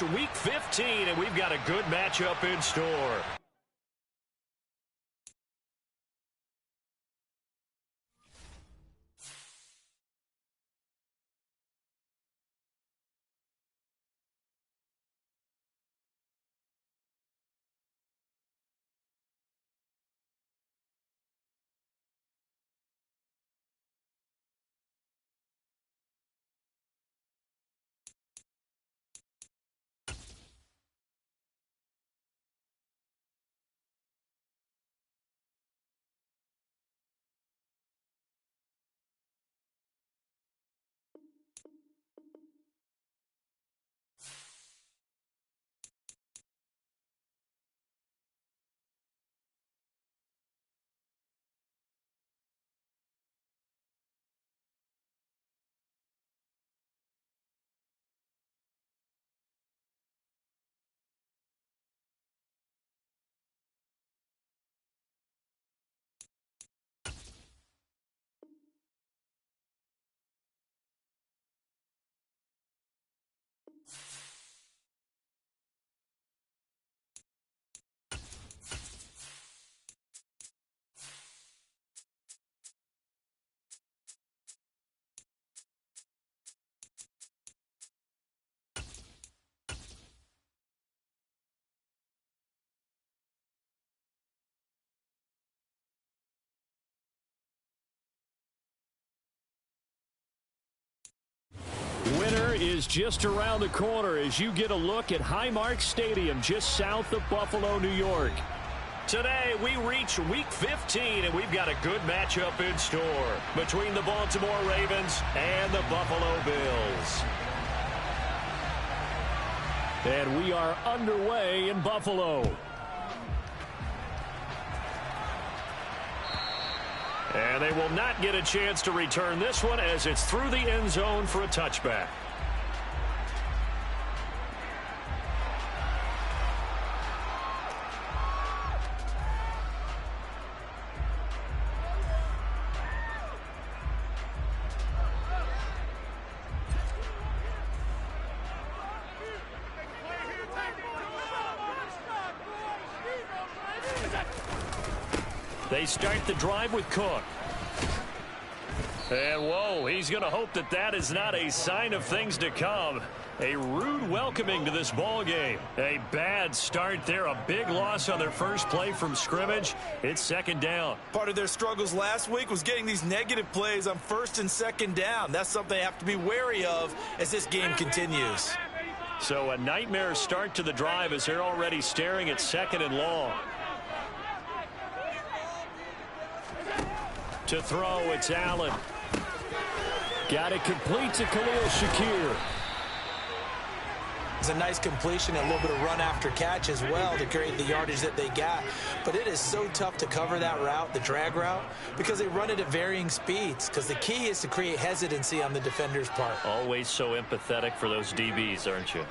reach Week 15, and we've got a good matchup in store. Winter is just around the corner as you get a look at Highmark Stadium just south of Buffalo, New York. Today, we reach Week 15, and we've got a good matchup in store between the Baltimore Ravens and the Buffalo Bills. And we are underway in Buffalo. And they will not get a chance to return this one as it's through the end zone for a touchback. They start the drive with Cook. And, whoa, he's going to hope that that is not a sign of things to come. A rude welcoming to this ball game. A bad start there. A big loss on their first play from scrimmage. It's second down. Part of their struggles last week was getting these negative plays on first and second down. That's something they have to be wary of as this game continues. So a nightmare start to the drive as they're already staring at second and long. To throw, it's Allen. Got it complete to Khalil Shakir. It's a nice completion, a little bit of run after catch as well to create the yardage that they got. But it is so tough to cover that route, the drag route, because they run it at varying speeds. Because the key is to create hesitancy on the defender's part. Always so empathetic for those DBs, aren't you?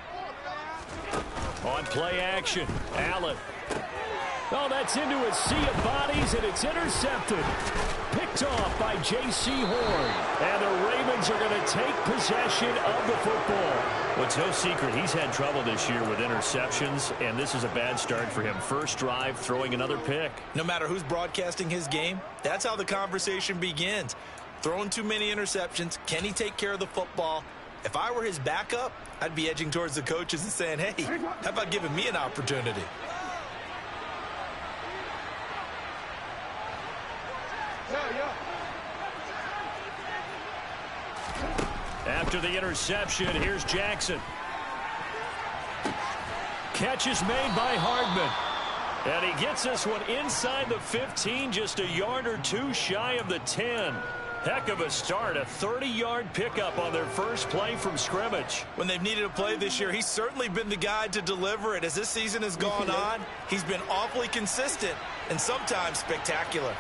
On play action, Allen. Oh, that's into a sea of bodies, and it's intercepted. Picked off by J.C. Horn. And the Ravens are going to take possession of the football. Well, it's no secret he's had trouble this year with interceptions, and this is a bad start for him. First drive, throwing another pick. No matter who's broadcasting his game, that's how the conversation begins. Throwing too many interceptions, can he take care of the football? If I were his backup, I'd be edging towards the coaches and saying, hey, how about giving me an opportunity? After the interception, here's Jackson. Catch is made by Hardman. And he gets this one inside the 15, just a yard or two shy of the 10. Heck of a start, a 30-yard pickup on their first play from scrimmage. When they've needed a play this year, he's certainly been the guy to deliver it. As this season has gone on, he's been awfully consistent and sometimes spectacular.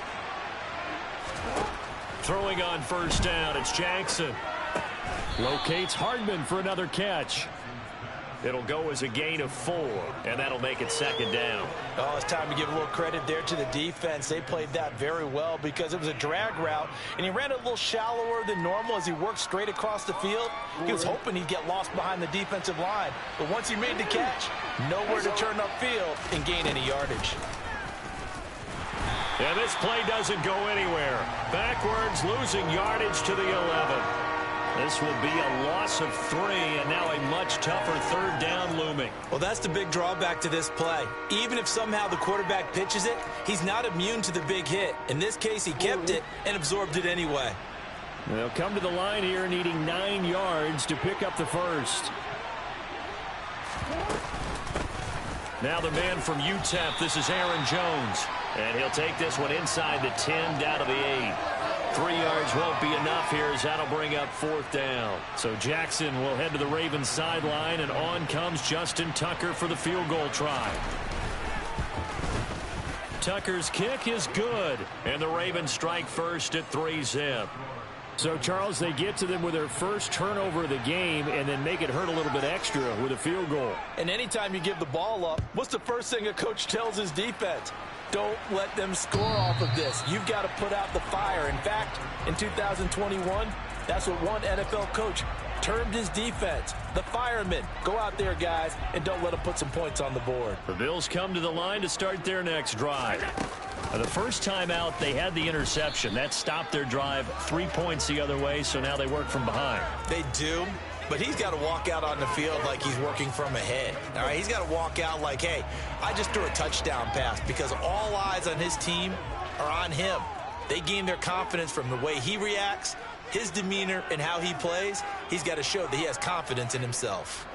Throwing on first down, it's Jackson. Locates Hardman for another catch. It'll go as a gain of 4, and that'll make it 2nd down. Oh, it's time to give a little credit there to the defense. They played that very well because it was a drag route, and he ran it a little shallower than normal as he worked straight across the field. He was hoping he'd get lost behind the defensive line, but once he made the catch, nowhere to turn upfield and gain any yardage. And this play doesn't go anywhere. Backwards, losing yardage to the 11. This will be a loss of 3, and now a much tougher 3rd down looming. Well, that's the big drawback to this play. Even if somehow the quarterback pitches it, he's not immune to the big hit. In this case, he kept it and absorbed it anyway. They'll come to the line here needing 9 yards to pick up the first. Now the man from UTEP, this is Aaron Jones. And he'll take this one inside the 10 down to the 8. 3 yards won't be enough here as that'll bring up 4th down. So Jackson will head to the Ravens sideline, and on comes Justin Tucker for the field goal try. Tucker's kick is good, and the Ravens strike first at 3-zip. So, Charles, they get to them with their first turnover of the game and then make it hurt a little bit extra with a field goal. And anytime you give the ball up, what's the first thing a coach tells his defense? Don't let them score off of this. You've got to put out the fire. In fact, in 2021, that's what one NFL coach termed his defense. The firemen. Go out there, guys, and don't let them put some points on the board. The Bills come to the line to start their next drive. The first time out, they had the interception. That stopped their drive 3 points the other way, so now they work from behind. They do. But he's got to walk out on the field like he's working from ahead. All right, he's got to walk out like, hey, I just threw a touchdown pass, because all eyes on his team are on him. They gain their confidence from the way he reacts, his demeanor, and how he plays. He's got to show that he has confidence in himself.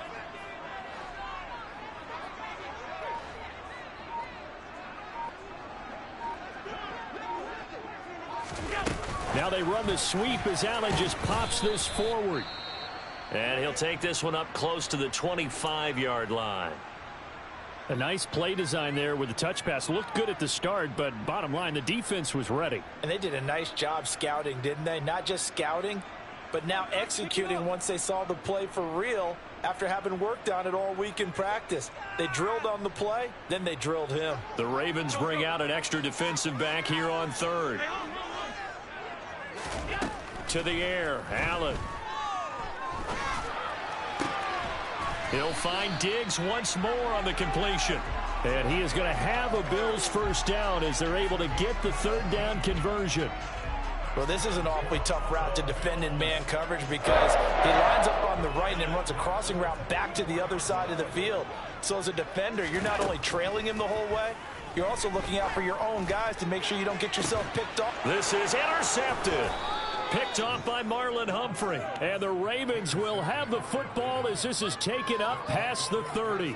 Now they run the sweep as Allen just pops this forward. And he'll take this one up close to the 25-yard line. A nice play design there with the touch pass. Looked good at the start, but bottom line, the defense was ready. And they did a nice job scouting, didn't they? Not just scouting, but now executing once they saw the play for real after having worked on it all week in practice. They drilled on the play, then they drilled him. The Ravens bring out an extra defensive back here on 3rd. To the air, Allen. He'll find Diggs once more on the completion. And he is going to have a Bills first down as they're able to get the 3rd down conversion. Well, this is an awfully tough route to defend in man coverage because he lines up on the right and then runs a crossing route back to the other side of the field. So as a defender, you're not only trailing him the whole way, you're also looking out for your own guys to make sure you don't get yourself picked off. This is intercepted. Picked off by Marlon Humphrey. And the Ravens will have the football as this is taken up past the 30.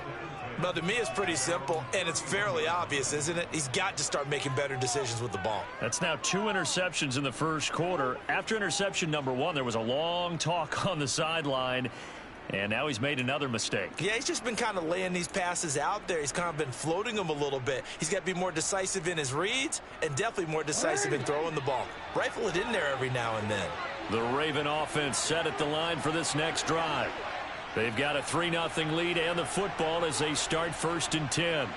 Well, to me, it's pretty simple, and it's fairly obvious, isn't it? He's got to start making better decisions with the ball. That's now 2 interceptions in the first quarter. After interception number 1, there was a long talk on the sideline, and now he's made another mistake. Yeah, he's just been kind of laying these passes out there. He's kind of been floating them a little bit. He's got to be more decisive in his reads and definitely more decisive in throwing the ball. Rifle it in there every now and then. The Raven offense set at the line for this next drive. They've got a 3-0 lead and the football as they start 1st and 10.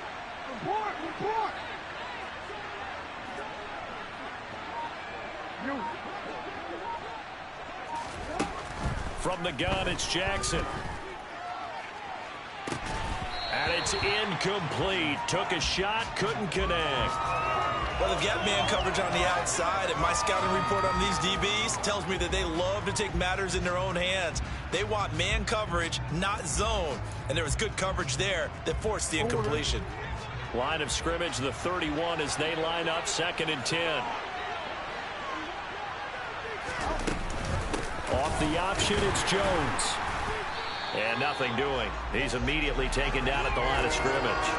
From the gun, it's Jackson. And it's incomplete. Took a shot, couldn't connect. Well, they've got man coverage on the outside, and my scouting report on these DBs tells me that they love to take matters in their own hands. They want man coverage, not zone. And there was good coverage there that forced the incompletion. Line of scrimmage, the 31 as they line up 2nd and 10. Off the option, it's Jones. And nothing doing. He's immediately taken down at the line of scrimmage.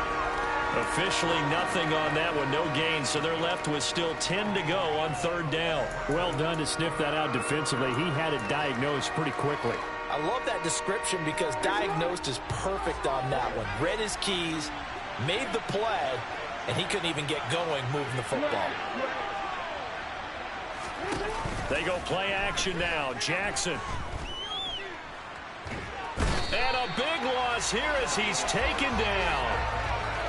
Officially nothing on that one, no gain, so they're left with still 10 to go on 3rd down. Well done to sniff that out defensively. He had it diagnosed pretty quickly. I love that description because diagnosed is perfect on that one. Read his keys, made the play, and he couldn't even get going moving the football. They go play action now. Jackson. And a big loss here as he's taken down.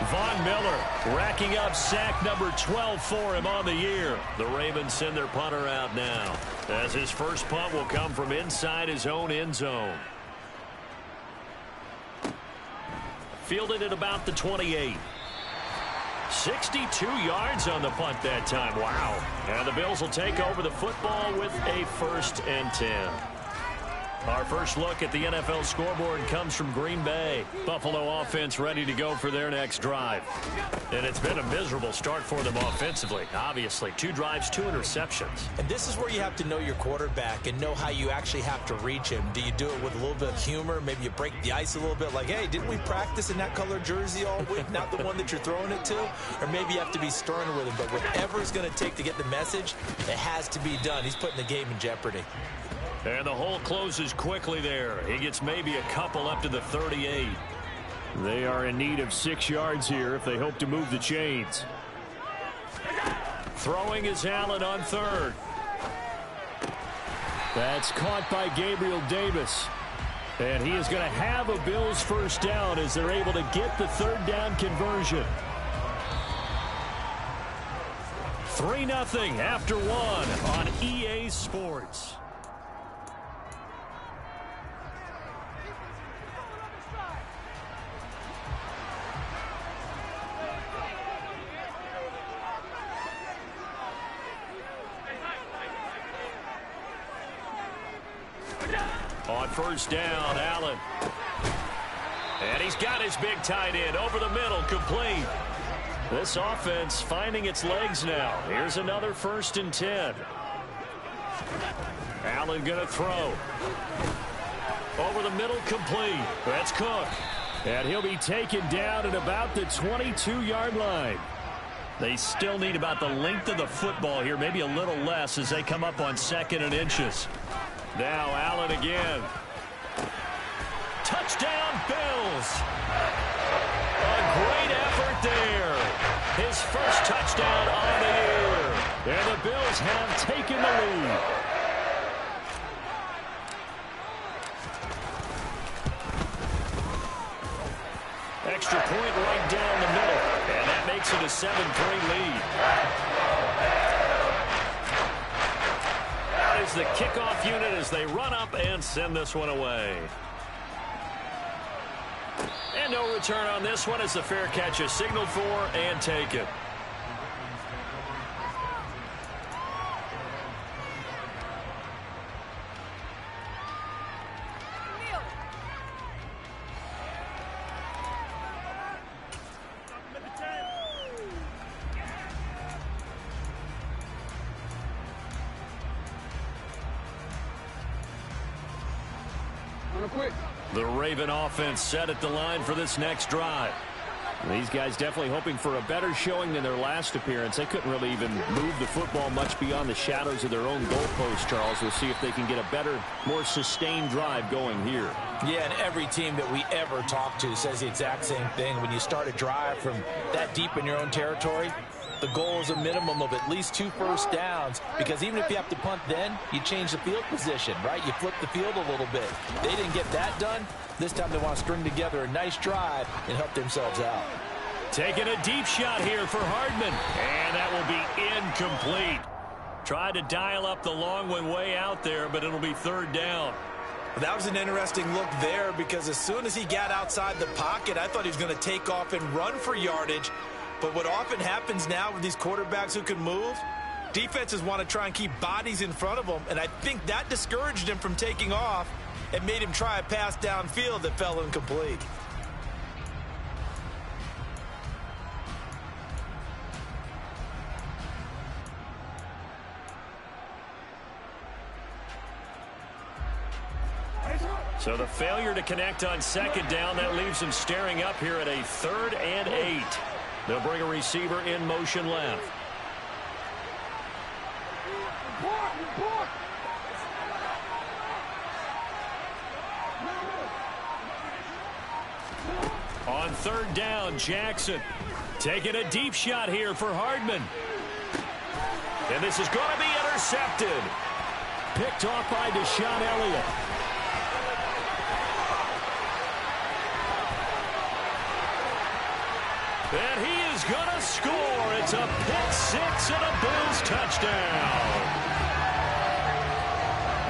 Von Miller racking up sack number 12 for him on the year. The Ravens send their punter out now, as his first punt will come from inside his own end zone. Fielded at about the 28. 62 yards on the punt that time. Wow. And the Bills will take over the football with a 1st and 10. Our first look at the NFL scoreboard comes from Green Bay. Buffalo offense ready to go for their next drive. And it's been a miserable start for them offensively. Obviously, 2 drives, 2 interceptions. And this is where you have to know your quarterback and know how you actually have to reach him. Do you do it with a little bit of humor? Maybe you break the ice a little bit like, hey, didn't we practice in that color jersey all week? Not the one that you're throwing it to? Or maybe you have to be sterner with him. But whatever it's going to take to get the message, it has to be done. He's putting the game in jeopardy. And the hole closes quickly there. He gets maybe a couple up to the 38. They are in need of 6 yards here if they hope to move the chains. Throwing is Allen on 3rd. That's caught by Gabriel Davis. And he is going to have a Bills first down as they're able to get the 3rd down conversion. 3-0 after 1 on EA Sports. On 1st down, Allen. And he's got his big tight end over the middle, complete. This offense finding its legs now. Here's another 1st and 10. Allen going to throw. Over the middle, complete. That's Cook. And he'll be taken down at about the 22-yard line. They still need about the length of the football here, maybe a little less as they come up on 2nd and inches. Now Allen again. Touchdown, Bills. A great effort there. His first touchdown on the year. And the Bills have taken the lead. Extra point right down the middle. And that makes it a 7-3 lead. That is the kickoff unit as they run up and send this one away. And no return on this one as the fair catch is signaled for and taken. The Raven offense set at the line for this next drive. These guys definitely hoping for a better showing than their last appearance. They couldn't really even move the football much beyond the shadows of their own goalpost, Charles. We'll see if they can get a better, more sustained drive going here. Yeah, and every team that we ever talk to says the exact same thing. When you start a drive from that deep in your own territory, the goal is a minimum of at least 2 first downs, because even if you have to punt then, you change the field position, right? You flip the field a little bit. They didn't get that done. This time they want to string together a nice drive and help themselves out. Taking a deep shot here for Hardman, and that will be incomplete. Tried to dial up the long one way out there, but it'll be 3rd down. That was an interesting look there, because as soon as he got outside the pocket, I thought he was going to take off and run for yardage. But what often happens now with these quarterbacks who can move, defenses want to try and keep bodies in front of them, and I think that discouraged him from taking off and made him try a pass downfield that fell incomplete. So the failure to connect on 2nd down, that leaves him staring up here at a 3rd and 8. They'll bring a receiver in motion left. On 3rd down, Jackson taking a deep shot here for Hardman. And this is going to be intercepted. Picked off by Deshaun Elliott. And he is going to score. It's a pick six and a Bills touchdown.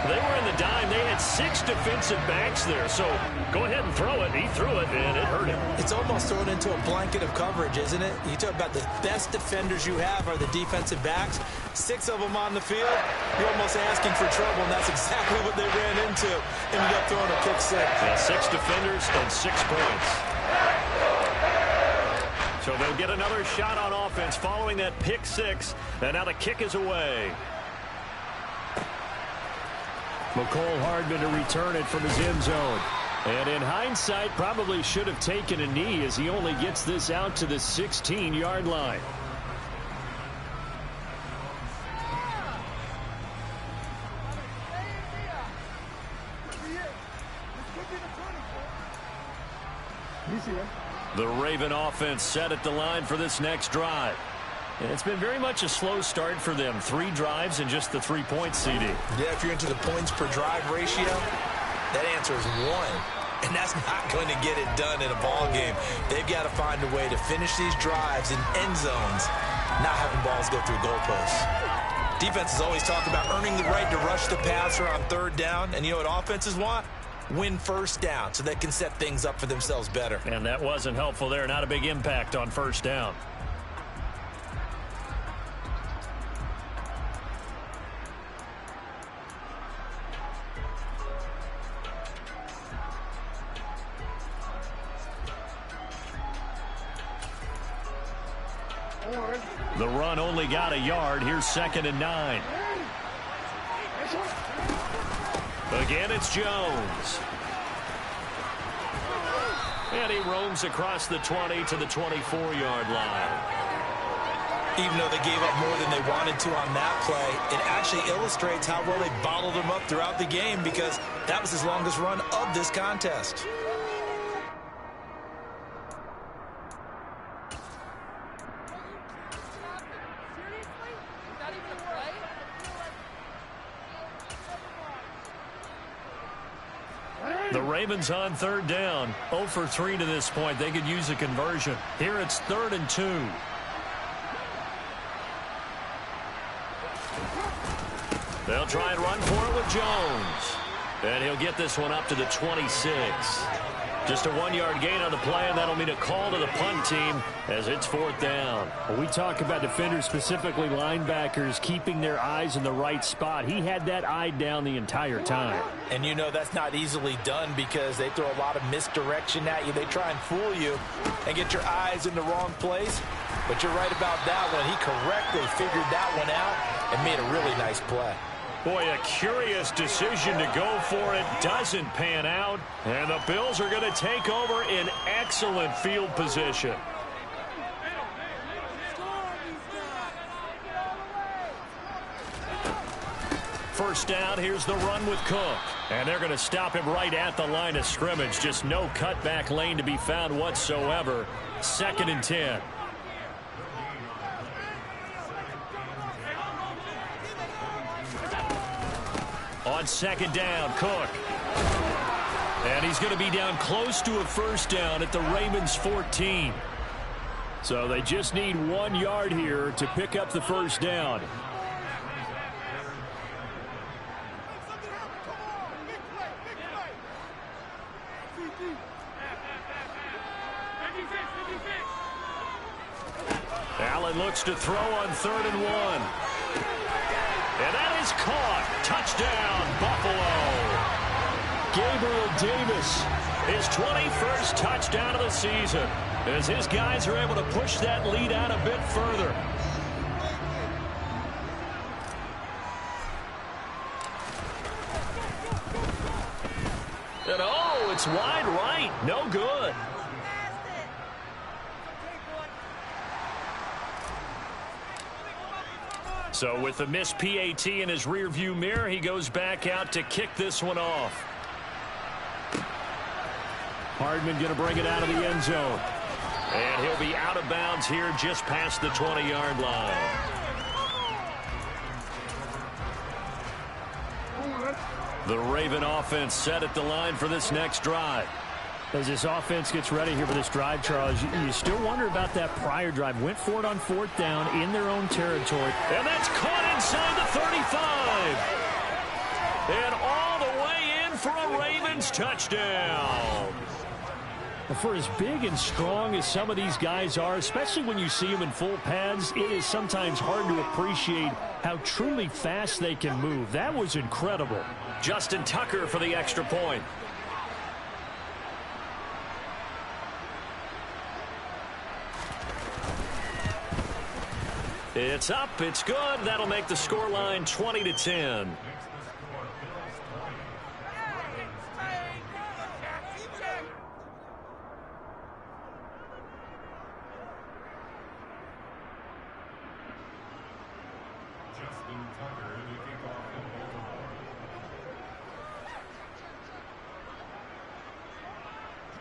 They were in the dime. They had 6 defensive backs there. So go ahead and throw it. He threw it, and it hurt him. It's almost thrown into a blanket of coverage, isn't it? You talk about the best defenders you have are the defensive backs. 6 of them on the field. You're almost asking for trouble, and that's exactly what they ran into. Ended up throwing a pick six. Yeah, 6 defenders and 6 points. So they'll get another shot on offense following that pick six. And now the kick is away. McCole Hardman to return it from his end zone. And in hindsight, probably should have taken a knee as he only gets this out to the 16-yard line. The Raven offense set at the line for this next drive. And it's been very much a slow start for them. 3 drives and just the 3 points, CD. Yeah, if you're into the points per drive ratio, that answer is 1. And that's not going to get it done in a ball game. They've got to find a way to finish these drives in end zones, not having balls go through goalposts. Defenses always talk about earning the right to rush the passer on 3rd down. And you know what offenses want? Win 1st down so they can set things up for themselves better. And that wasn't helpful there. Not a big impact on 1st down. The run only got a yard. Here's 2nd and 9. Again, it's Jones. And he roams across the 20 to the 24-yard line. Even though they gave up more than they wanted to on that play, it actually illustrates how well they bottled them up throughout the game because that was his longest run of this contest. The Ravens on 3rd down. 0 for 3 to this point. They could use a conversion. Here it's 3rd and 2. They'll try and run for it with Jones. And he'll get this one up to the 26. Just a 1-yard gain on the play, and that'll mean a call to the punt team as it's 4th down. Well, we talk about defenders, specifically linebackers, keeping their eyes in the right spot. He had that eye down the entire time. And you know that's not easily done because they throw a lot of misdirection at you. They try and fool you and get your eyes in the wrong place. But you're right about that one. He correctly figured that one out and made a really nice play. Boy, a curious decision to go for it. Doesn't pan out. And the Bills are going to take over in excellent field position. First down, here's the run with Cook. And they're going to stop him right at the line of scrimmage. Just no cutback lane to be found whatsoever. 2nd and 10. On 2nd down, Cook. And he's going to be down close to a 1st down at the Ravens 14. So they just need 1 yard here to pick up the 1st down. Allen looks to throw on 3rd and 1. And that is caught. Touchdown, Buffalo. Gabriel Davis, his 21st touchdown of the season, as his guys are able to push that lead out a bit further. And oh, it's wide right. No good. So with the missed PAT in his rearview mirror, he goes back out to kick this one off. Hardman going to bring it out of the end zone. And he'll be out of bounds here just past the 20-yard line. The Raven offense set at the line for this next drive. As this offense gets ready here for this drive, Charles, you still wonder about that prior drive. Went for it on 4th down in their own territory. And that's caught inside the 35. And all the way in for a Ravens touchdown. For as big and strong as some of these guys are, especially when you see them in full pads, it is sometimes hard to appreciate how truly fast they can move. That was incredible. Justin Tucker for the extra point. It's up, it's good. That'll make the scoreline 20-10.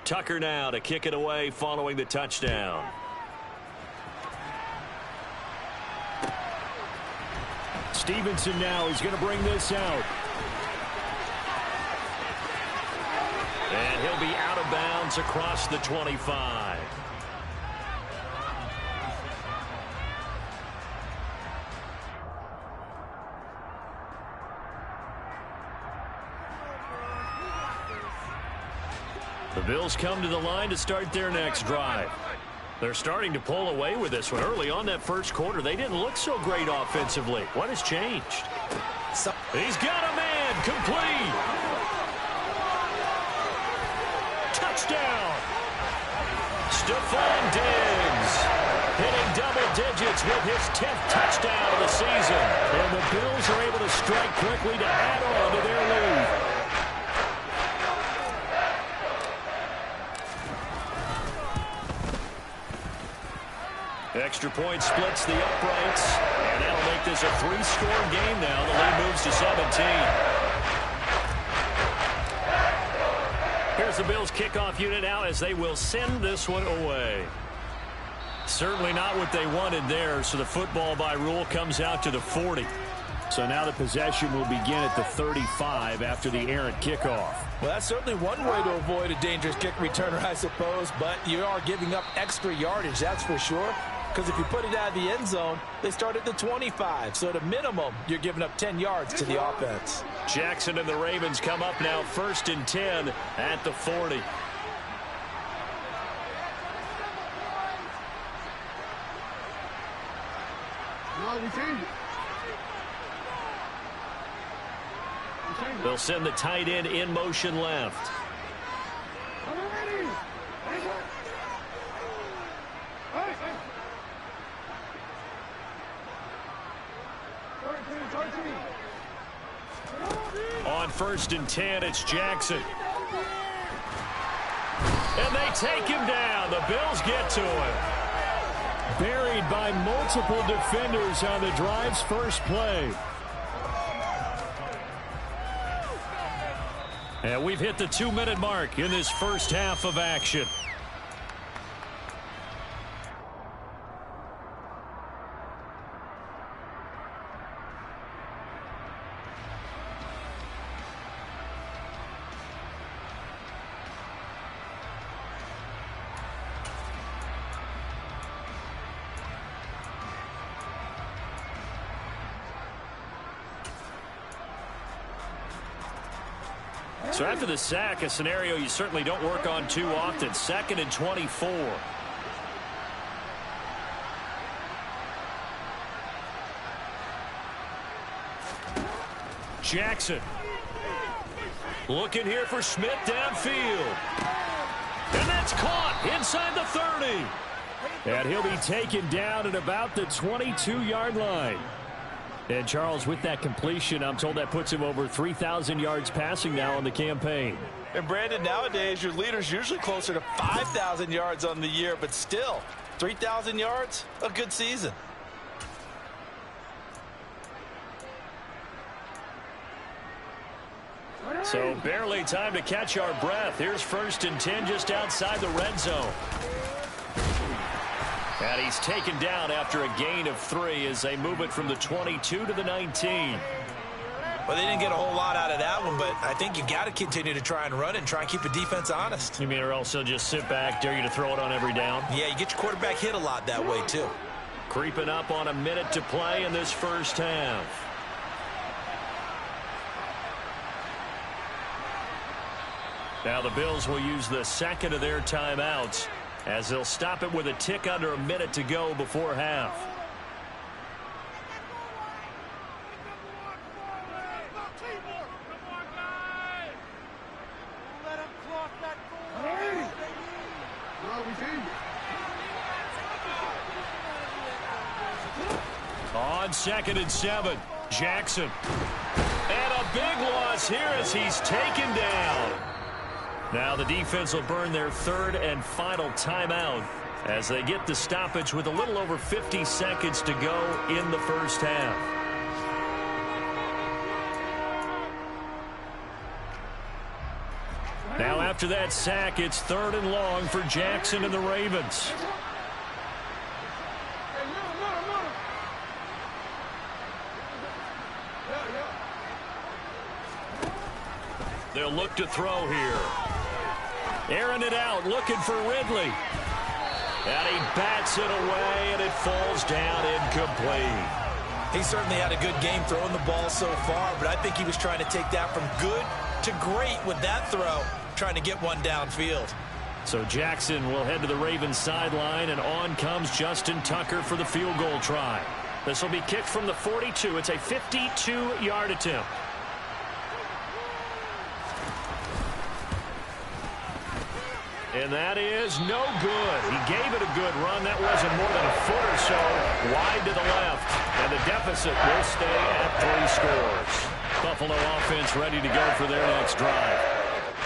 Tucker now to kick it away following the touchdown. Stevenson now is going to bring this out. And he'll be out of bounds across the 25. The Bills come to the line to start their next drive. They're starting to pull away with this one. Early on that first quarter, they didn't look so great offensively. What has changed? He's got a man complete. Touchdown. Stephon Diggs hitting double digits with his 10th touchdown of the season. And the Bills are able to strike quickly to add on to their lead. Extra point splits the uprights, and that'll make this a 3-score game now. The lead moves to 17. Here's the Bills kickoff unit out as they will send this one away. Certainly not what they wanted there, so the football by rule comes out to the 40. So now the possession will begin at the 35 after the errant kickoff. Well, that's certainly one way to avoid a dangerous kick returner, I suppose, but you are giving up extra yardage, that's for sure. Because if you put it out of the end zone, they start at the 25. So at a minimum, you're giving up 10 yards to the offense. Jackson and the Ravens come up now 1st and 10 at the 40. They'll send the tight end in motion left. On 1st and 10, it's Jackson. And they take him down. The Bills get to him. Buried by multiple defenders on the drive's first play. And we've hit the 2-minute mark in this first half of action. So after the sack, a scenario you certainly don't work on too often. 2nd and 24. Jackson. Looking here for Smith downfield. And that's caught inside the 30. And he'll be taken down at about the 22-yard line. And, Charles, with that completion, I'm told that puts him over 3,000 yards passing now on the campaign. And, Brandon, nowadays your leader's usually closer to 5,000 yards on the year, but still, 3,000 yards, a good season. So barely time to catch our breath. Here's 1st and 10 just outside the red zone. And he's taken down after a gain of 3 as they move it from the 22 to the 19. Well, they didn't get a whole lot out of that one, but I think you got to continue to try and run and try and keep the defense honest. You mean or else they'll just sit back, dare you to throw it on every down? Yeah, you get your quarterback hit a lot that way, too. Creeping up on a minute to play in this first half. Now the Bills will use the second of their timeouts as they'll stop it with a tick under a minute to go before half. On 2nd and 7, Jackson. And a big loss here as he's taken down. Now the defense will burn their third and final timeout as they get the stoppage with a little over 50 seconds to go in the first half. Now after that sack, it's 3rd and long for Jackson and the Ravens. They'll look to throw here. Airing it out, looking for Ridley. And he bats it away, and it falls down incomplete. He certainly had a good game throwing the ball so far, but I think he was trying to take that from good to great with that throw, trying to get one downfield. So Jackson will head to the Ravens sideline, and on comes Justin Tucker for the field goal try. This will be kicked from the 42. It's a 52-yard attempt. And that is no good. He gave it a good run. That wasn't more than a foot or so wide to the left. And the deficit will stay at 3 scores. Buffalo offense ready to go for their next drive.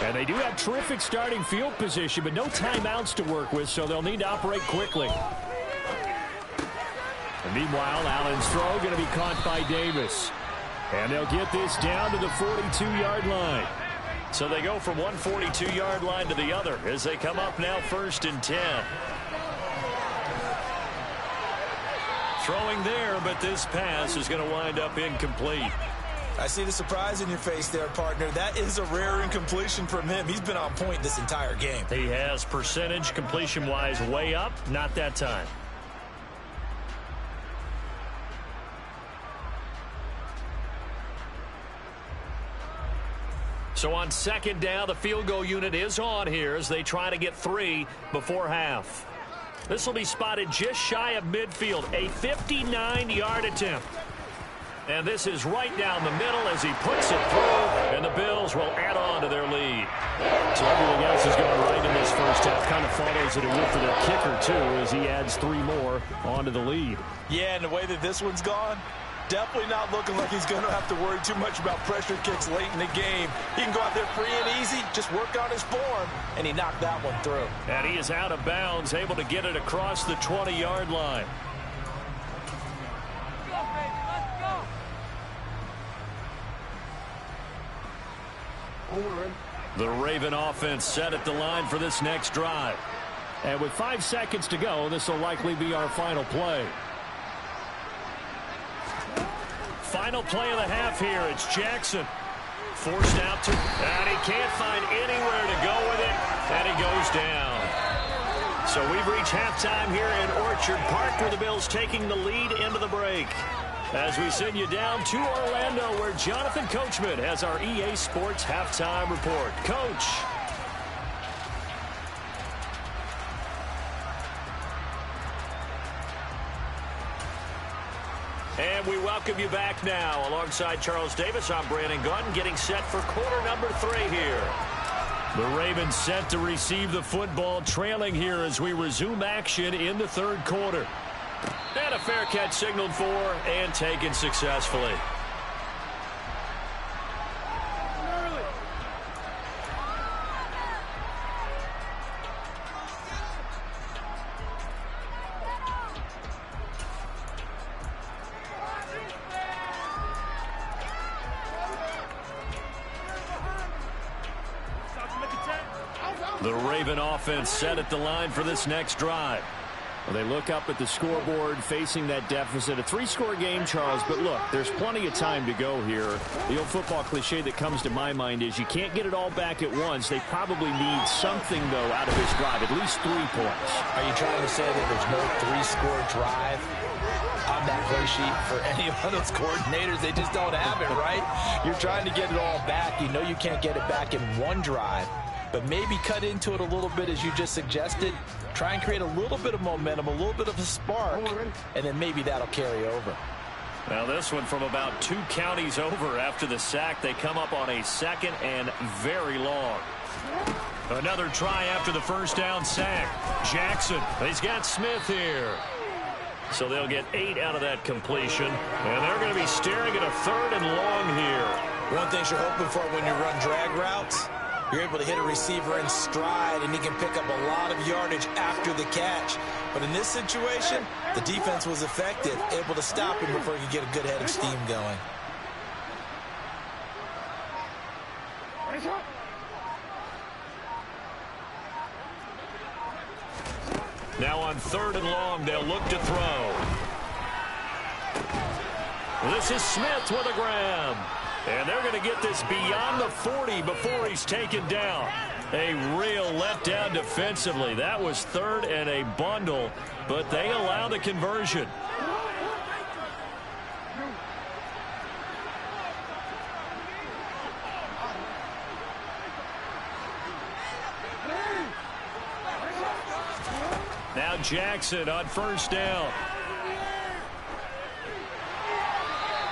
And they do have terrific starting field position, but no timeouts to work with, so they'll need to operate quickly. And meanwhile, Allen's throw going to be caught by Davis. And they'll get this down to the 42-yard line. So they go from one 42-yard line to the other as they come up now 1st and 10. Throwing there, but this pass is going to wind up incomplete. I see the surprise in your face there, partner. That is a rare incompletion from him. He's been on point this entire game. He has percentage completion-wise way up, not that time. So on 2nd down, the field goal unit is on here as they try to get 3 before half. This will be spotted just shy of midfield, a 59-yard attempt. And this is right down the middle as he puts it through, and the Bills will add on to their lead. So everything else is going right in this first half. Kind of follows it with for their kicker, too, as he adds 3 more onto the lead. Yeah, and the way that this one's gone, definitely not looking like he's going to have to worry too much about pressure kicks late in the game. He can go out there free and easy, just work on his form, and he knocked that one through. And he is out of bounds, able to get it across the 20-yard line. The Raven offense set at the line for this next drive. And with 5 seconds to go, this will likely be our final play. Final play of the half here. It's Jackson. Forced out to, and he can't find anywhere to go with it, and he goes down. So we've reached halftime here in Orchard Park, where the Bills taking the lead into the break. As we send you down to Orlando, where Jonathan Coachman has our EA Sports halftime report. Coach. And we welcome you back now. Alongside Charles Davis, I'm Brandon Gunn, getting set for quarter number 3 here. The Ravens set to receive the football, trailing here as we resume action in the 3rd quarter. And a fair catch signaled for and taken successfully. The Raven offense set at the line for this next drive. Well, they look up at the scoreboard facing that deficit. A 3-score game, Charles, but look, there's plenty of time to go here. The old football cliche that comes to my mind is you can't get it all back at once. They probably need something, though, out of this drive, at least 3 points. Are you trying to say that there's no 3-score drive on that play sheet for any of those coordinators? They just don't have it, right? You're trying to get it all back. You know you can't get it back in one drive, but maybe cut into it a little bit as you just suggested. Try and create a little bit of momentum, a little bit of a spark, and then maybe that'll carry over. Now this one from about 2 counties over after the sack. They come up on a 2nd and very long. Another try after the first down sack. Jackson, he's got Smith here. So they'll get 8 out of that completion, and they're going to be staring at a 3rd and long here. One thing you're hoping for when you run drag routes, you're able to hit a receiver in stride, and he can pick up a lot of yardage after the catch. But in this situation, the defense was effective, able to stop him before he could get a good head of steam going. Now on 3rd and long, they'll look to throw. This is Smith with a grab. And they're going to get this beyond the 40 before he's taken down. A real letdown defensively. That was 3rd and a bundle, but they allow the conversion. Now Jackson on 1st down.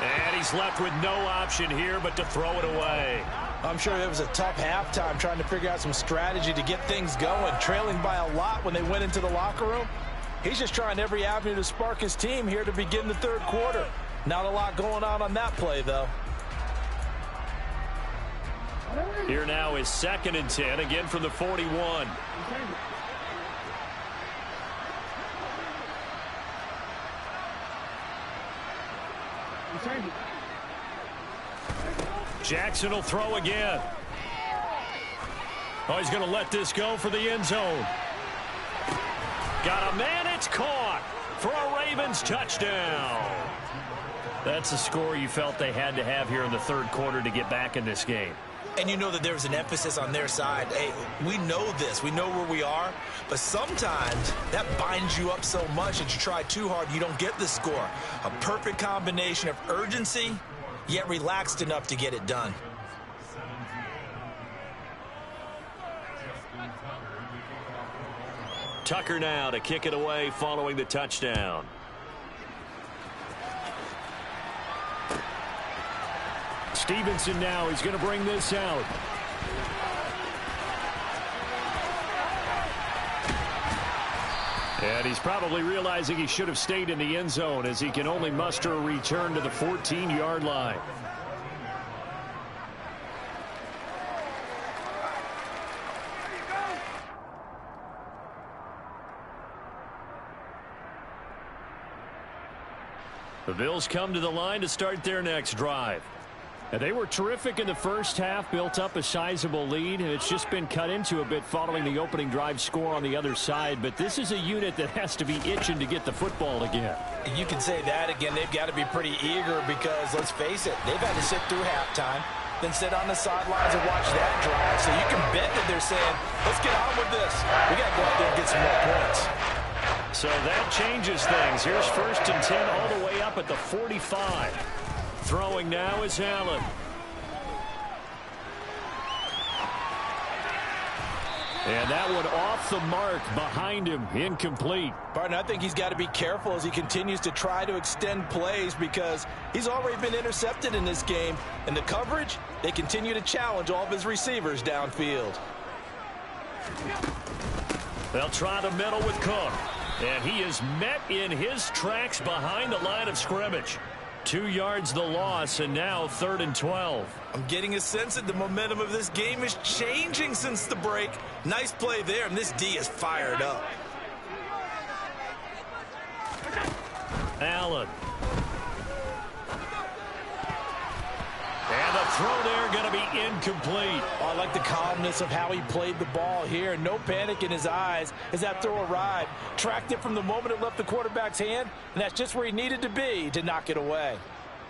And he's left with no option here but to throw it away. I'm sure it was a tough halftime trying to figure out some strategy to get things going, trailing by a lot when they went into the locker room. He's just trying every avenue to spark his team here to begin the 3rd quarter. Not a lot going on that play, though. Here now is 2nd and 10, again from the 41. Jackson will throw again. Oh, he's going to let this go for the end zone. Got a man, it's caught for a Ravens touchdown. That's a score you felt they had to have here in the 3rd quarter to get back in this game. And you know that there was an emphasis on their side. Hey, we know this. We know where we are. But sometimes that binds you up so much that you try too hard, you don't get the score. A perfect combination of urgency, yet relaxed enough to get it done. Tucker now to kick it away following the touchdown. Stevenson now, he's going to bring this out. And he's probably realizing he should have stayed in the end zone as he can only muster a return to the 14-yard line. The Bills come to the line to start their next drive. And they were terrific in the first half, built up a sizable lead, and it's just been cut into a bit following the opening drive score on the other side. But this is a unit that has to be itching to get the football again. You can say that again. They've got to be pretty eager because, let's face it, they've had to sit through halftime, then sit on the sidelines and watch that drive. So you can bet that they're saying, let's get on with this. We got to go out there and get some more points. So that changes things. Here's 1st and 10 all the way up at the 45. Throwing now is Allen. And that one off the mark behind him, incomplete. Barton, I think he's got to be careful as he continues to try to extend plays because he's already been intercepted in this game. And the coverage, they continue to challenge all of his receivers downfield. They'll try the middle with Cook. And he is met in his tracks behind the line of scrimmage. 2 yards the loss, and now 3rd and 12. I'm getting a sense that the momentum of this game is changing since the break. Nice play there, and this D is fired up. Allen. And the throw there going to be incomplete. Oh, I like the calmness of how he played the ball here. No panic in his eyes as that throw arrived. Tracked it from the moment it left the quarterback's hand, and that's just where he needed to be to knock it away.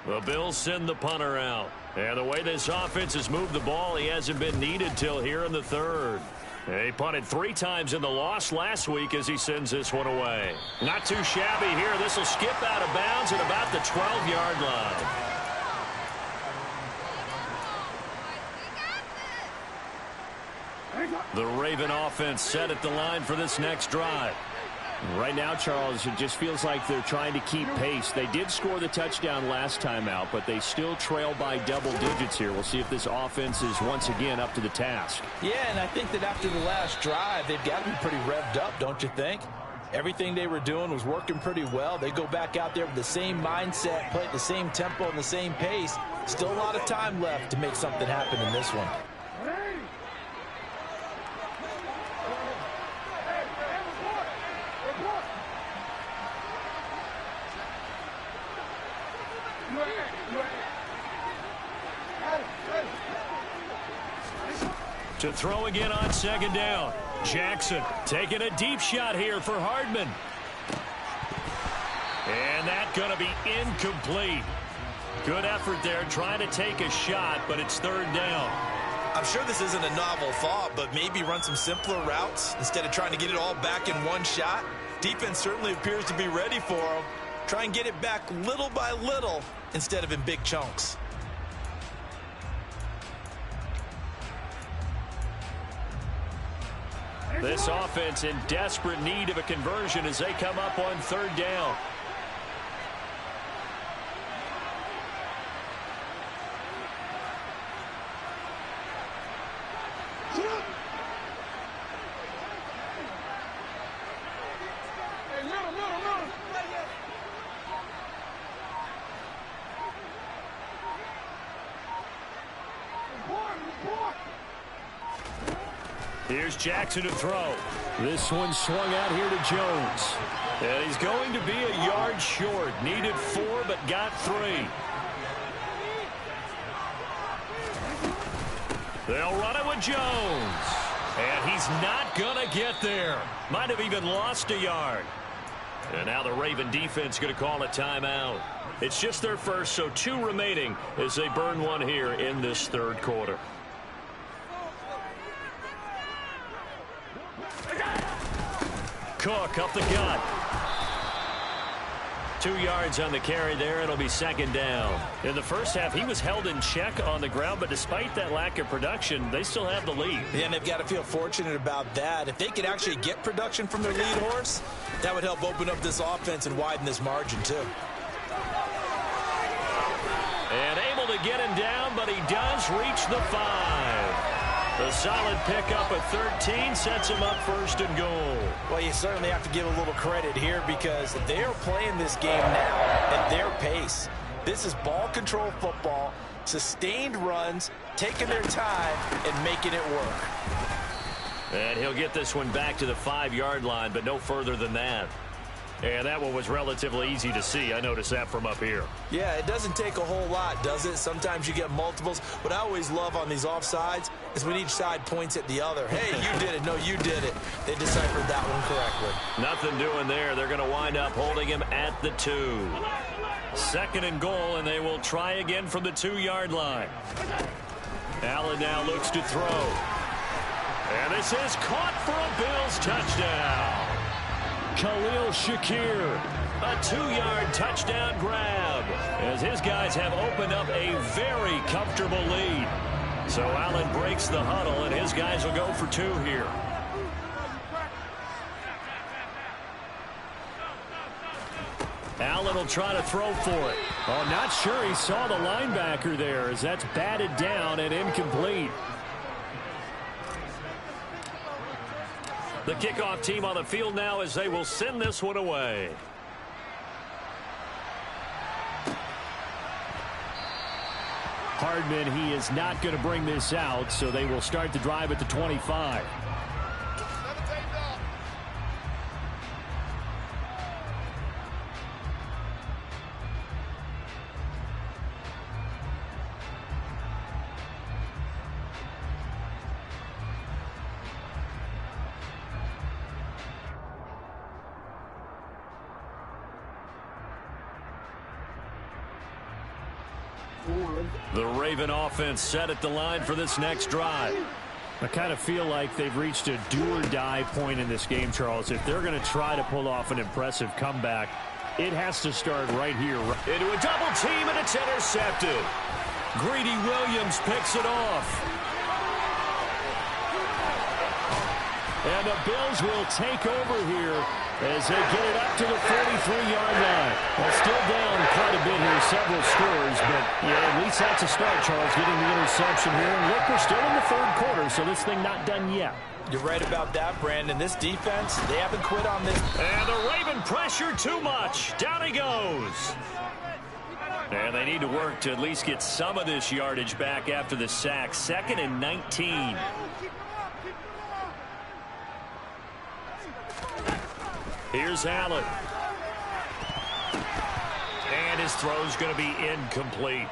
The Bills send the punter out. And the way this offense has moved the ball, he hasn't been needed till here in the third. He punted 3 times in the loss last week as he sends this one away. Not too shabby here. This will skip out of bounds at about the 12-yard line. The Raven offense set at the line for this next drive. Right now, Charles, it just feels like they're trying to keep pace. They did score the touchdown last time out, but they still trail by double digits here. We'll see if this offense is once again up to the task. Yeah, and I think that after the last drive, they've got to be pretty revved up, don't you think? Everything they were doing was working pretty well. They go back out there with the same mindset, play at the same tempo and the same pace. Still a lot of time left to make something happen in this one. To throw again on second down. Jackson taking a deep shot here for Hardman. And that's going to be incomplete. Good effort there trying to take a shot, but it's third down. I'm sure this isn't a novel thought, but maybe run some simpler routes instead of trying to get it all back in one shot. Defense certainly appears to be ready for him. Try and get it back little by little instead of in big chunks. This offense in desperate need of a conversion as they come up on third down. Here's Jackson to throw. This one swung out here to Jones. And he's going to be a yard short. Needed 4, but got 3. They'll run it with Jones. And he's not going to get there. Might have even lost a yard. And now the Raven defense going to call a timeout. It's just their first, so 2 remaining as they burn one here in this third quarter. Cook up the gut. 2 yards on the carry there. It'll be second down. In the first half, he was held in check on the ground, but despite that lack of production, they still have the lead. Yeah, and they've got to feel fortunate about that. If they could actually get production from their lead horse, that would help open up this offense and widen this margin, too. And able to get him down, but he does reach the 5. The solid pickup at 13 sets him up first and goal. Well, you certainly have to give a little credit here because they are playing this game now at their pace. This is ball control football, sustained runs, taking their time and making it work. And he'll get this one back to the 5-yard line, but no further than that. And that one was relatively easy to see. I noticed that from up here. Yeah, it doesn't take a whole lot, does it? Sometimes you get multiples. What I always love on these offsides is when each side points at the other. Hey, you did it. No, you did it. They deciphered that one correctly. Nothing doing there. They're going to wind up holding him at the 2. Second and goal, and they will try again from the 2-yard line. Allen now looks to throw. And this is caught for a Bills touchdown. Khalil Shakir. A 2-yard touchdown grab as his guys have opened up a very comfortable lead. So Allen breaks the huddle, and his guys will go for 2 here. Allen will try to throw for it. Oh, not sure he saw the linebacker there as that's batted down and incomplete. The kickoff team on the field now as they will send this one away. Hardman, he is not going to bring this out, so they will start the drive at the 25. The Raven offense set at the line for this next drive. I kind of feel like they've reached a do-or-die point in this game, Charles. If they're going to try to pull off an impressive comeback, it has to start right here. Into a double team, and it's intercepted. Greedy Williams picks it off. And the Bills will take over here as they get it up to the 43-yard line. Well, still down quite a bit here, several scores, but yeah, at least that's a start, Charles, getting the interception here. And look, we're still in the third quarter, so this thing not done yet. You're right about that, Brandon. This defense, they haven't quit on this. And the Raven pressure too much. Down he goes. And they need to work to at least get some of this yardage back after the sack. 2nd and 19. Here's Allen. And his throw's going to be incomplete.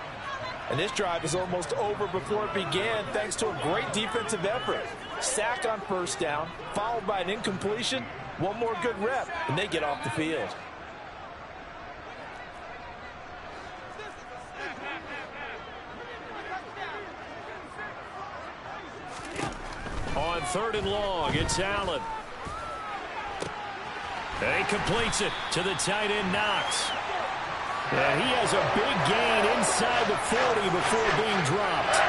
And this drive is almost over before it began thanks to a great defensive effort. Sack on first down, followed by an incompletion. One more good rep, and they get off the field. On 3rd and long, it's Allen. And he completes it to the tight end, Knox. Yeah, he has a big gain inside the 40 before being dropped.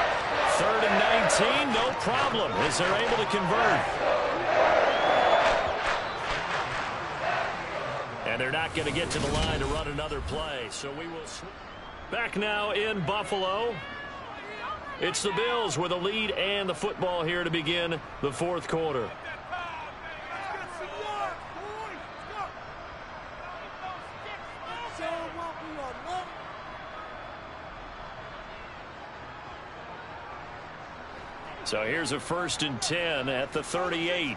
3rd and 19, no problem, as they're able to convert. And they're not going to get to the line to run another play, so we will... Back now in Buffalo. It's the Bills with a lead and the football here to begin the 4th quarter. So here's a 1st and 10 at the 38.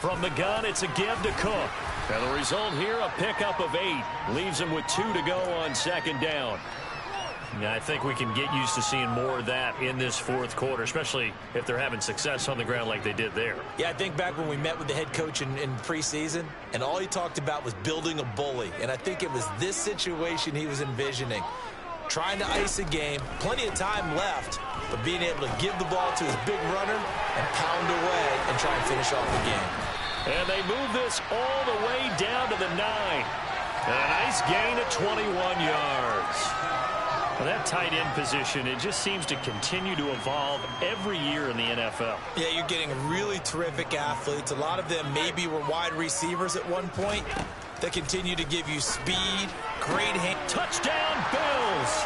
From the gun, it's a give to Cook. And the result here, a pickup of 8. Leaves him with 2 to go on 2nd down. Now, I think we can get used to seeing more of that in this 4th quarter, especially if they're having success on the ground like they did there. Yeah, I think back when we met with the head coach in preseason, and all he talked about was building a bully. And I think it was this situation he was envisioning. Trying to ice a game, plenty of time left, but being able to give the ball to his big runner and pound away and try and finish off the game. And they move this all the way down to the 9. And a nice gain of 21 yards. Well, that tight end position, it just seems to continue to evolve every year in the NFL. Yeah, you're getting really terrific athletes. A lot of them maybe were wide receivers at one point. They continue to give you speed, great hand. Touchdown, Bills!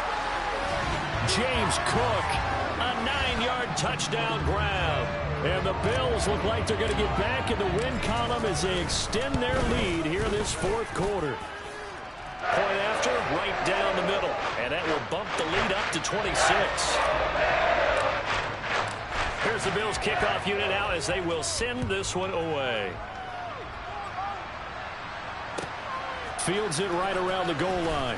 James Cook, a 9-yard touchdown grab. And the Bills look like they're going to get back in the win column as they extend their lead here this 4th quarter. Point after, right down the middle. And that will bump the lead up to 26. Here's the Bills kickoff unit out as they will send this one away. Fields it right around the goal line.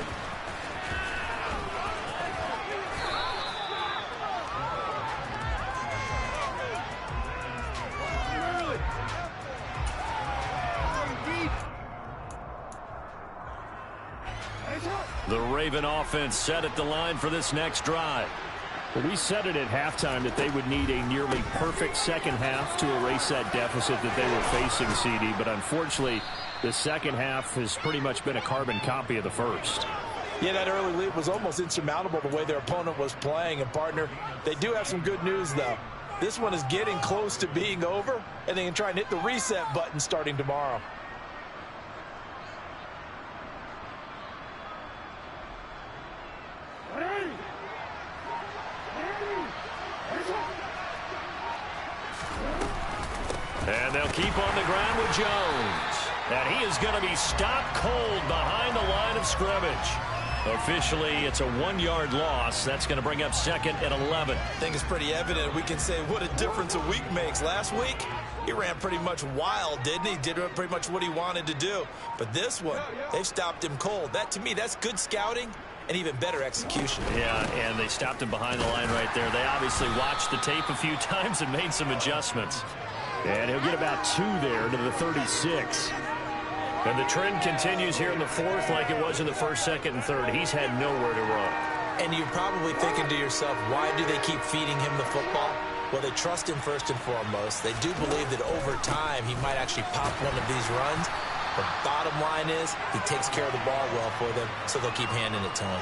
The Raven offense set at the line for this next drive. Well, we said it at halftime that they would need a nearly perfect second half to erase that deficit that they were facing, CD, but unfortunately, the second half has pretty much been a carbon copy of the first. Yeah, that early lead was almost insurmountable the way their opponent was playing. And, partner, they do have some good news, though. This one is getting close to being over, and they can try and hit the reset button starting tomorrow. And they'll keep on the ground with Jones. And he is going to be stopped cold behind the line of scrimmage. Officially, it's a 1-yard loss. That's going to bring up 2nd and 11. I think it's pretty evident. We can say what a difference a week makes. Last week, he ran pretty much wild, didn't he? Did pretty much what he wanted to do. But this one, they've stopped him cold. That, to me, that's good scouting and even better execution. Yeah, and they stopped him behind the line right there. They obviously watched the tape a few times and made some adjustments. And he'll get about 2 there to the 36. And the trend continues here in the fourth like it was in the first, second, and third. He's had nowhere to run. And you're probably thinking to yourself, why do they keep feeding him the football? Well, they trust him first and foremost. They do believe that over time he might actually pop one of these runs. But bottom line is he takes care of the ball well for them, so they'll keep handing it to him.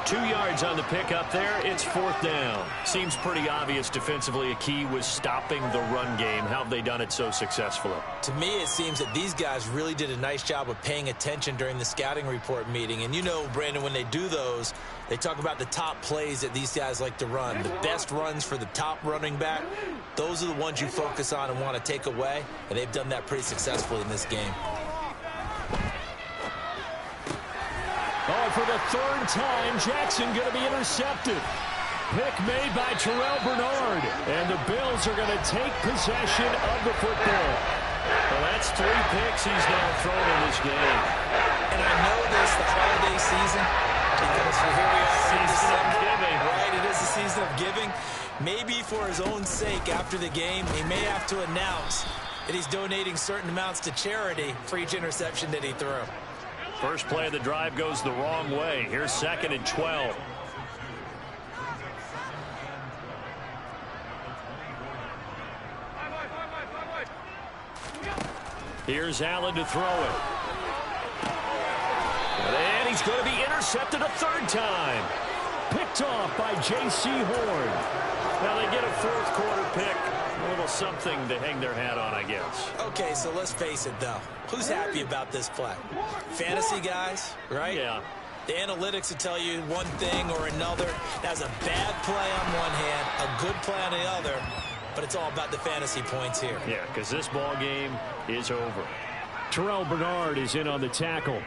2 yards on the pick up there. It's fourth down. Seems pretty obvious defensively a key was stopping the run game. How have they done it so successfully? To me, it seems that these guys really did a nice job of paying attention during the scouting report meeting. And you know, Brandon, when they do those, they talk about the top plays that these guys like to run. The best runs for the top running back, those are the ones you focus on and want to take away. And they've done that pretty successfully in this game. Oh, for the third time, Jackson going to be intercepted. Pick made by Terrell Bernard. And the Bills are going to take possession of the football. Well, that's 3 picks he's now thrown in this game. And I know this, the holiday season, because here we are in December. Giving. Right, it is the season of giving. Maybe for his own sake after the game, he may have to announce that he's donating certain amounts to charity for each interception that he threw. First play of the drive goes the wrong way. Here's 2nd and 12. Here's Allen to throw it. And he's going to be intercepted a 3rd time. Picked off by J.C. Horn. Now they get a 4th quarter pick. A little something to hang their hat on, I guess. Okay, so let's face it, though. Who's happy about this play? Fantasy guys, right? Yeah. The analytics will tell you one thing or another. That's a bad play on one hand, a good play on the other, but it's all about the fantasy points here. Yeah, because this ball game is over. Terrell Bernard is in on the tackle.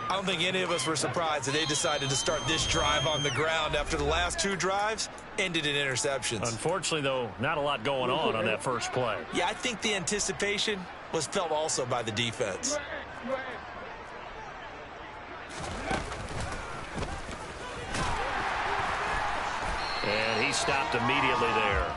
I don't think any of us were surprised that they decided to start this drive on the ground after the last 2 drives ended in interceptions. Unfortunately, though, not a lot going on that first play. Yeah, I think the anticipation was felt also by the defense. And he stopped immediately there.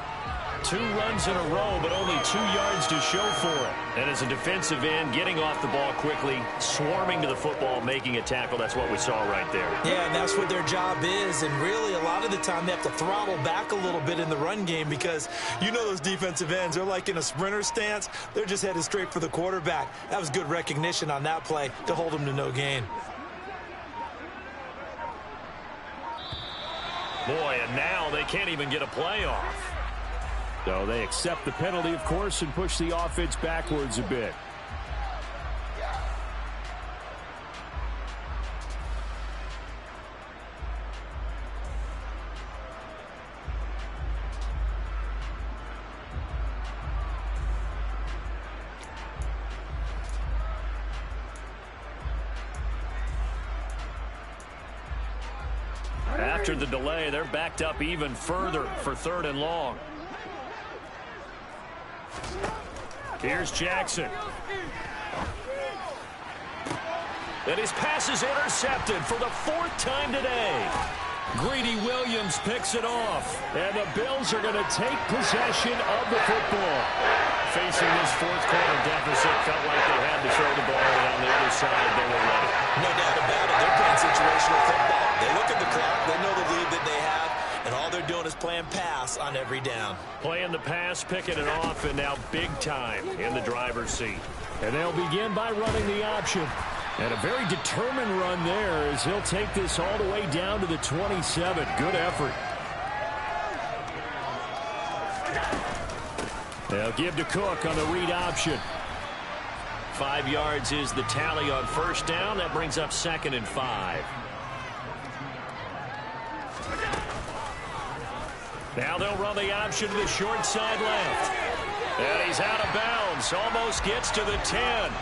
2 runs in a row, but only 2 yards to show for it. And as a defensive end, getting off the ball quickly, swarming to the football, making a tackle, that's what we saw right there. Yeah, and that's what their job is. And really, a lot of the time, they have to throttle back a little bit in the run game because you know those defensive ends, they're like in a sprinter stance. They're just headed straight for the quarterback. That was good recognition on that play to hold them to no gain. Boy, and now they can't even get a play off. So they accept the penalty, of course, and push the offense backwards a bit. After the delay, they're backed up even further for 3rd and long. Here's Jackson. And his pass is intercepted for the 4th time today. Greedy Williams picks it off. And the Bills are going to take possession of the football. Facing this 4th quarter deficit, felt like they had to throw the ball, and on the other side, they were ready. No doubt about it. They're playing situational football. They look at the clock. They know the lead that they have. And all they're doing is playing pass on every down. Playing the pass, picking it off, and now big time in the driver's seat. And they'll begin by running the option. And a very determined run there as he'll take this all the way down to the 27. Good effort. They'll give to Cook on the read option. 5 yards is the tally on 1st down. That brings up 2nd and 5. Now they'll run the option to the short side left. And he's out of bounds. Almost gets to the 10.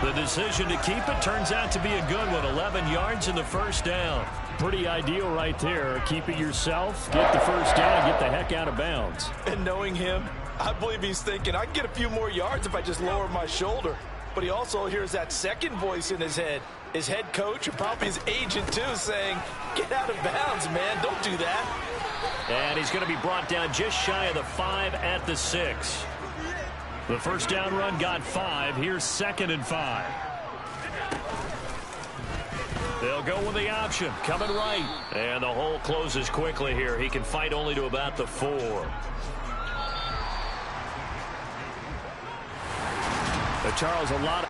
The decision to keep it turns out to be a good one. 11 yards in the 1st down. Pretty ideal right there. Keep it yourself, get the 1st down, get the heck out of bounds. And knowing him, I believe he's thinking, I can get a few more yards if I just lower my shoulder. But he also hears that second voice in his head. His head coach and probably his agent, too, saying, get out of bounds, man. Don't do that. And he's going to be brought down just shy of the 5 at the 6. The 1st down run got 5. Here's 2nd and 5. They'll go with the option. Coming right. And the hole closes quickly here. He can fight only to about the 4. But Charles, a lot of